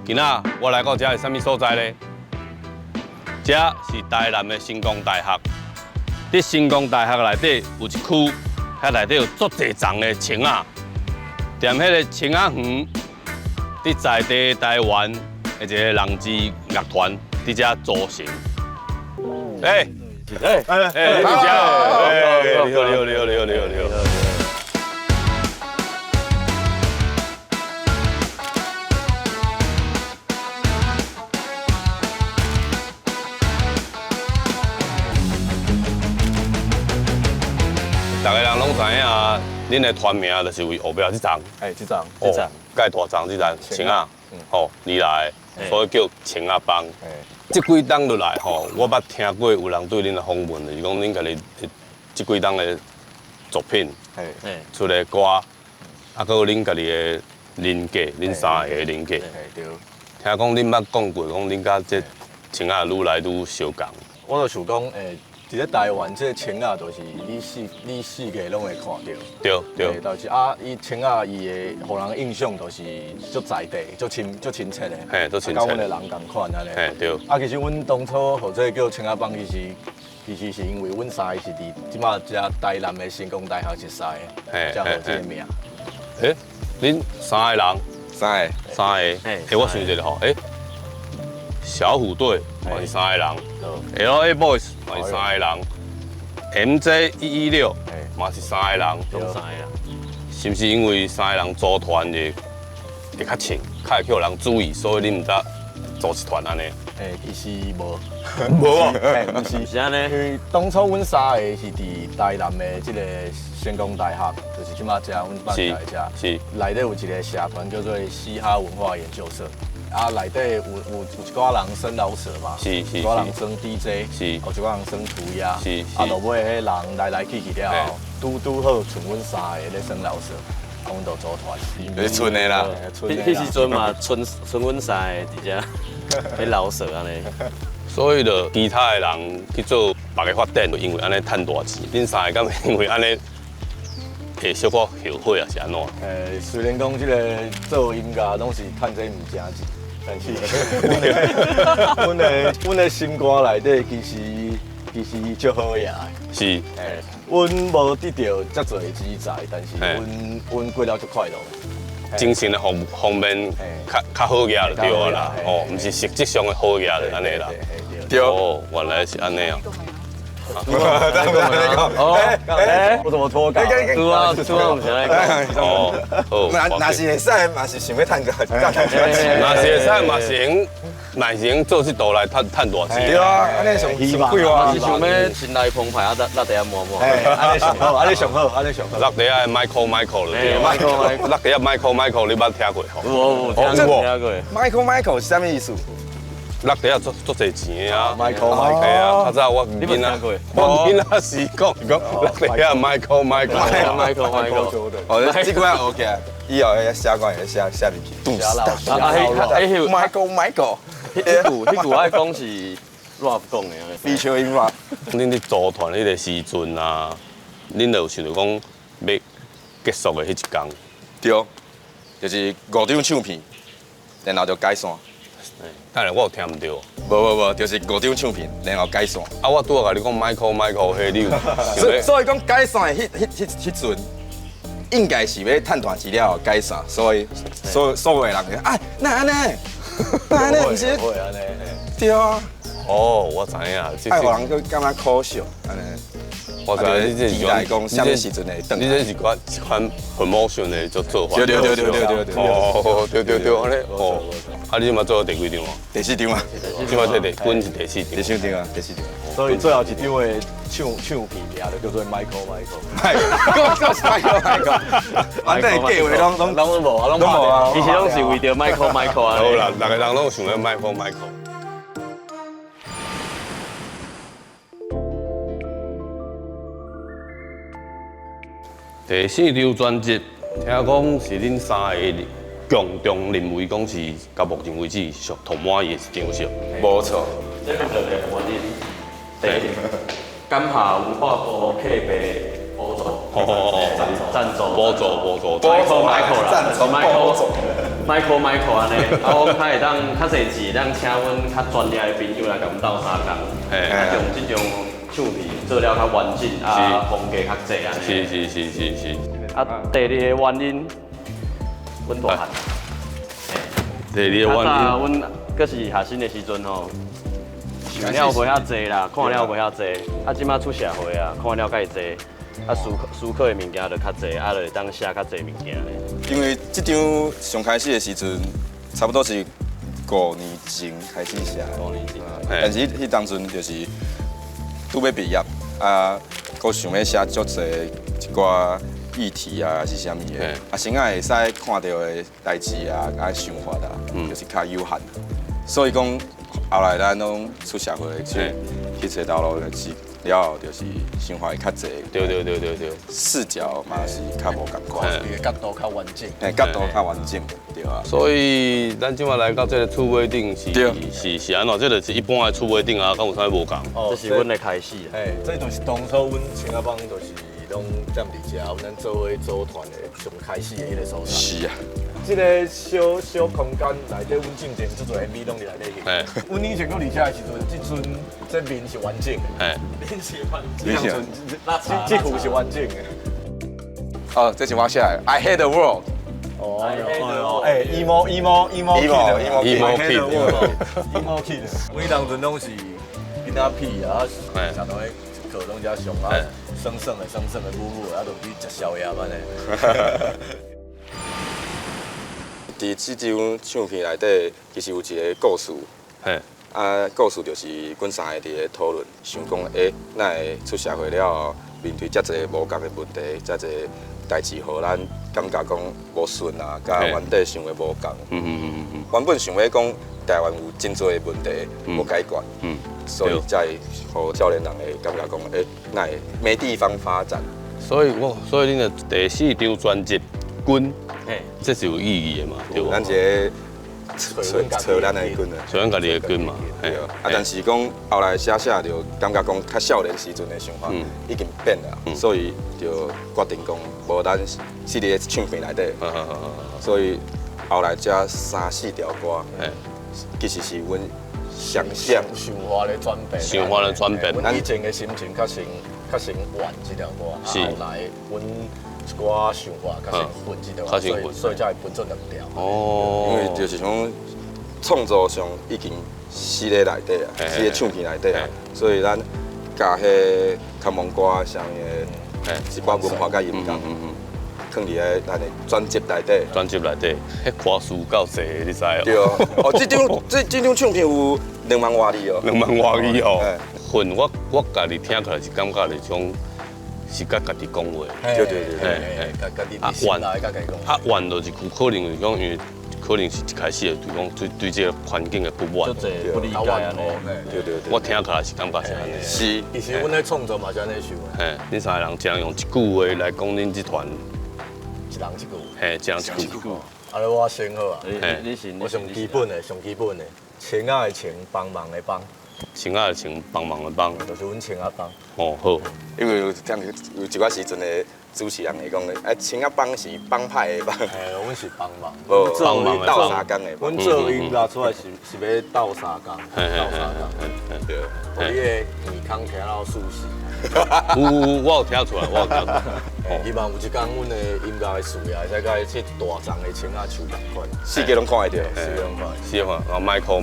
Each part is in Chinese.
今仔我来到这是啥物所在呢？这是台南的成功大学。伫成功大学内底有一区，遐内底有足侪丛的青仔，踮迄个青仔园，伫在地台湾的一个人之乐团伫遮组成。你好。大家人拢知影啊，恁的团名就是为后壁这丛，这丛，介大丛这丛青仔，吼而来的，所以叫青仔帮。这几档落来吼，我捌听过有人对恁的访问，就是讲恁家己这几档的作品，出的歌，啊，搁有恁家己的人格，恁三个的人格。对。听讲恁捌讲过，讲恁甲这青仔愈来愈相共。我就想讲，伫咧台湾这青仔，就是你四界拢会看到。对。但是啊，伊青仔伊的，互人印象就是足在地、足亲切的。足亲切。甲阮的人共款安尼。对。啊，其实阮当初或者叫青仔帮，其实是因为阮三个是伫即马遮台南的成功大学一师的，才有这个名。恁三个人？三个。我想一下吼，小虎队嘛是三个人 ，LA Boys 嘛是三个人 ，MJ116嘛是三个人，是不是因为三个人组团会较清，较会叫人注意，所以你毋得组一团安尼？其实无，无不是，是安尼。因为当初阮三个是伫台南的即个成功大学，就是即马遮阮办在遮，是内底有一个社团叫做嘻哈文化研究社。啊，内底有一寡人耍老舍嘛，一寡人耍 DJ， 有一寡人耍涂鸦，啊，落尾迄人来去了后，拄好剩阮三个咧耍老舍，讲到组团。就是剩的啦，迄时阵嘛，剩阮三个伫遮，迄老舍安尼。所以就其他的人去做别个发展，因为安尼趁大钱。恁三个敢因为安尼会小可后悔啊？是安怎？虽然讲即个做音乐拢是趁这毋正钱。但是，阮的心肝内底其实足好呀。是。阮无得到遮侪钱财，但是阮过了足快乐。精神的方面较好个就对啊啦，毋是实质上的好个就安尼啦。对。原来是安尼啊。我怎么脱稿？拄啊，唔是来讲。那是会使，嘛是想要趁个，那是会使，嘛是用做这道来趁大钱。对啊，安尼上贵哇。是想要心内澎湃啊，落地啊摸摸。安尼上好。落地啊，Michael 了。落地啊，Michael，你捌听过吼？有听过。Michael 是啥物意思？落地啊，足侪钱的啊 ，Michael，啊，较早我囡仔，我囡仔是讲落地啊，Michael，哦，这句话 OK 啊，以后要写过来写入去。Michael，迄句爱讲是 rap 讲的啊，非常音乐。恁伫组团迄个时阵啊，恁就有想着讲要结束的迄一天。对，就是5张唱片，然后就解散。等下我有听唔到。无，就是5张唱片，然后解散。啊，我拄仔甲你讲 Michael，迄你有。所以讲解散的迄阵，应该是要趁大钱了解散，所以所有的人就那安尼，毋是？对啊。我知影。爱互人去感觉可笑，安尼。我知影，你期待讲啥物时阵会转。你这是一款 promotion 的做法。对。安尼啊，你即马做到第几张啊？第4张啊。即马这本是第4张。第4张啊。所以最后一张的唱片名就叫做 Michael。反正计划拢无啊。其实拢是为着 Michael 啊。好啦，大家人拢想要 Michael。第4张专辑，听讲是恁三个共同认为讲是到目前为止上同满意的一张是。无错。这个就是我的感下文化部客别补助，赞助补助。Michael 啦，赞助。Michael 安尼，啊，我较会当较侪钱，当请阮较专业的朋友来甲阮斗相共，用这种唱片做了较完整，啊，风格较济安尼。是。啊，第二个原因，阮大汉。第二个原因，阮搁是学生的时阵吼，想了袂遐济啦，看了袂遐济，啊，即马出社会啊，看了较济。啊，思考的物件就较济，啊，就会当写较济物件咧。因为这张上开始的时阵，差不多是5年前开始写。5年前。但是迄当阵就是拄要毕业，啊，佫想要写足济一寡议题啊，是啥物的，啊，先啊会使看到的代志啊，啊想法啊，就是较有限。所以讲后来咱拢出社会去找道路就是了后，就是想法会较济。对。视角嘛是较无共款，伊个角度较完整。角度较完整，对啊。所以咱今晚来到这个厝尾顶是安怎？这就是一般的厝尾顶啊，敢有啥无共？这是阮的开始。这就是当初阮青阿帮就是拢踮伫遮，阮做伙组团的上开始的迄个所在。是啊。这个小空间内底，阮进前做做 MV 拢伫内底去。阮以前搁伫遮的时阵，这面是完整的。面是完整。这幅是完整的。哦，这是我写的 ，I hate the world。emo kid， 阮当阵拢是囡仔屁啊，常常喺课拢遮上啊，生的舞啊，就去食宵夜安尼。伫这张唱片内底，其实有一个故事。故事就是阮三个伫咧讨论，想讲，咱会出社会了后，面对遮侪无共的问题，遮侪代志，互咱感觉讲无顺啊，甲原底想的无共。原本想要讲台湾有真多的问题无解决，所以才会互少年人会感觉讲，咱会没地方发展。所以恁的第4张专辑《滚》，这是有意义的嘛？对吧？咱一个找咱的根啊，找咱家己的根嘛。但是讲后来写就感觉讲较少年时阵的想法已经变了，所以就决定讲无咱系列唱片内底。所以后来这3、4条歌，其实是阮想法的转变。阮以前的心情较先完这条歌，后来阮一寡想法较先混这条歌，所以才会分做2条。因为就是讲创作上已经系列内底啊，系列唱片内底啊，所以咱甲迄较蒙歌上的一寡文化甲音乐，放伫咧咱的专辑内底。迄歌词够济，你知哦？对哦，这张唱片有2万外字哦。2万外字哦。混我家己听起来是感觉那种是甲家己讲话。对。家己的心来甲家己讲。怨就是可能是讲，因为可能是一开始就讲对这个环境的不满。不理解安尼。对。我听起来是感觉是安尼。是。其实阮咧创作嘛是安尼想。恁3个人这样用一句话来讲恁这团。一人一句。这样一句。啊，我先好啊。我上基本的，请啊的请，帮忙的帮。请啊请，帮忙的帮，就是阮请啊帮。哦好，因为有一寡时阵的主持人会讲咧，请啊帮是帮派的帮。阮是帮忙。帮忙斗相共的。阮做音乐出来是要斗相共。对。互你的健康听到舒适。我有听出来，希望有一天，阮的音乐的事业会使甲去大张的请啊树同款，世界拢看会到，世界看，啊 Michael，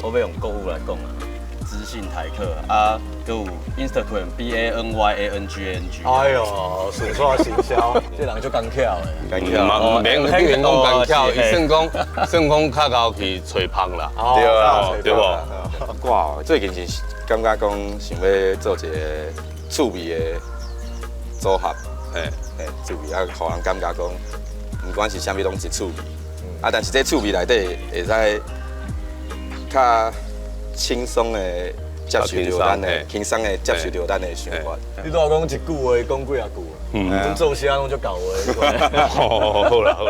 我要用购物来讲啊，知性台客啊，佮有 Instagram BANYANGANG。哎呦，顺刷行销，这人就刚巧的，唔免叫员讲刚巧，伊算讲较高去找芳啦，对无？我最近是感觉讲想要做一个趣味的组合，趣味啊，互人感觉讲，不管是啥物拢是趣味，但是这趣味内底会使较轻松的接受到咱的，轻松的接受到咱的想法。你拄讲一句话，讲几啊句啊，咱做啥拢足够的。好啦，我